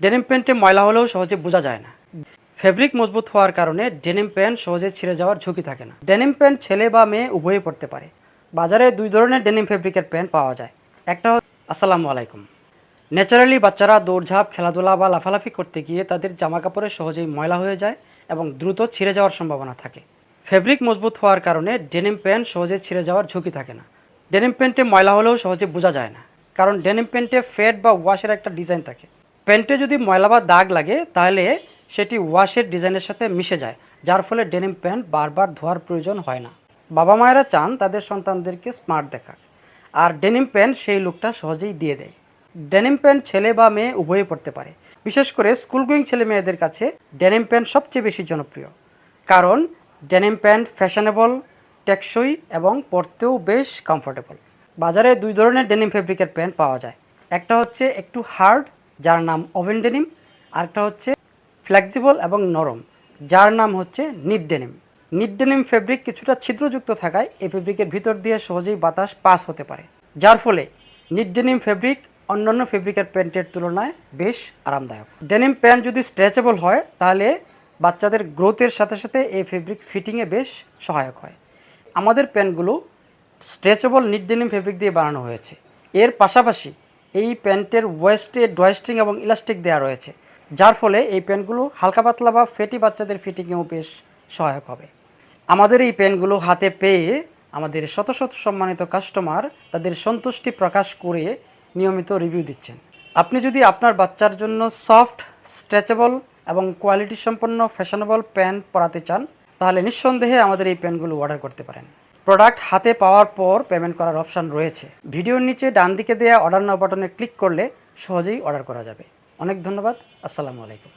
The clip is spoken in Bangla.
ডেনিম প্যান্টে ময়লা হলেও সহজে বোঝা যায় না। ফেব্রিক মজবুত হওয়ার কারণে ডেনিম প্যান্ট সহজে ছিঁড়ে যাওয়ার ঝুঁকি থাকে না। ডেনিম প্যান্ট ছেলে বা মেয়ে উভয়ই পরতে পারে। বাজারে দুই ধরনের ডেনিম ফেব্রিকের প্যান্ট পাওয়া যায়। একটা আসসালামু আলাইকুম। ন্যাচারালি বাচ্চারা দৌড়ঝাঁপ, খেলাধুলা বা লাফালাফি করতে গিয়ে তাদের জামা কাপড়ে সহজেই ময়লা হয়ে যায় এবং দ্রুত ছিঁড়ে যাওয়ার সম্ভাবনা থাকে। ফেব্রিক মজবুত হওয়ার কারণে ডেনিম প্যান্ট সহজে ছিঁড়ে যাওয়ার ঝুঁকি থাকে না। ডেনিম প্যান্টে ময়লা হলেও সহজে বোঝা যায় না, কারণ ডেনিম প্যান্টে ফেড বা ওয়াশের একটা ডিজাইন থাকে। প্যান্টে যদি ময়লা বা দাগ লাগে তাহলে সেটি ওয়াশের ডিজাইনের সাথে মিশে যায়, যার ফলে ডেনিম প্যান্ট বারবার ধোয়ার প্রয়োজন হয় না। বাবা মায়েরা চান তাদের সন্তানদেরকে স্মার্ট দেখাক, আর ডেনিম প্যান্ট সেই লুকটা সহজেই দিয়ে দেয়। ডেনিম প্যান্ট ছেলে বা মেয়ে উভয়ই পরতে পারে। বিশেষ করে স্কুল গোয়িং ছেলে মেয়েদের কাছে ডেনিম প্যান্ট সবচেয়ে বেশি জনপ্রিয়, কারণ ডেনিম প্যান্ট ফ্যাশনেবল, টেকসই এবং পরতেও বেশ কমফোর্টেবল। বাজারে দুই ধরনের ডেনিম ফেব্রিকের প্যান্ট পাওয়া যায়। একটা হচ্ছে একটু হার্ড, যার নাম ওভেন ডেনিম, আরেকটা হচ্ছে ফ্লেক্সিবল এবং নরম, যার নাম হচ্ছে NEET denim. NEET denim fabric কিছুটা ছিদ্রযুক্ত থাকায় এই ফেব্রিকের ভিতর দিয়ে সহজেই বাতাস পাস হতে পারে, যার ফলে নিট ডেনিম ফেব্রিক অন্যান্য ফেব্রিকের প্যান্টের তুলনায় বেশ আরামদায়ক। ডেনিম প্যান্ট যদি স্ট্রেচেবল হয় তাহলে বাচ্চাদের গ্রোথের সাথে সাথে এই ফেব্রিক ফিটিংয়ে বেশ সহায়ক হয়। আমাদের প্যান্টগুলো স্ট্রেচেবল নিট ডেনিম ফেব্রিক দিয়ে বানানো হয়েছে। এর পাশাপাশি এই প্যান্টের ওয়েস্টে ড্রয়স্ট্রিং এবং ইলাস্টিক দেওয়া রয়েছে, যার ফলে এই প্যান্টগুলো হালকা পাতলা বা ফেটি বাচ্চাদের ফিটিংয়েও বেশ সহায়ক হবে। আমাদের এই প্যান্টগুলো হাতে পেয়ে আমাদের শত শত সম্মানিত কাস্টমার তাদের সন্তুষ্টি প্রকাশ করে নিয়মিত রিভিউ দিচ্ছেন। আপনি যদি আপনার বাচ্চার জন্য সফট, স্ট্রেচেবল এবং কোয়ালিটি সম্পন্ন ফ্যাশনেবল প্যান্ট পরাতে চান, তাহলে নিঃসন্দেহে আমাদের এই প্যান্টগুলো অর্ডার করতে পারেন। প্রোডাক্ট হাতে পাওয়ার পর পেমেন্ট করার অপশান রয়েছে। ভিডিওর নিচে ডান দিকে দেওয়া অর্ডার নাও বাটনে ক্লিক করলে সহজেই অর্ডার করা যাবে। অনেক ধন্যবাদ। আসসালামু আলাইকুম।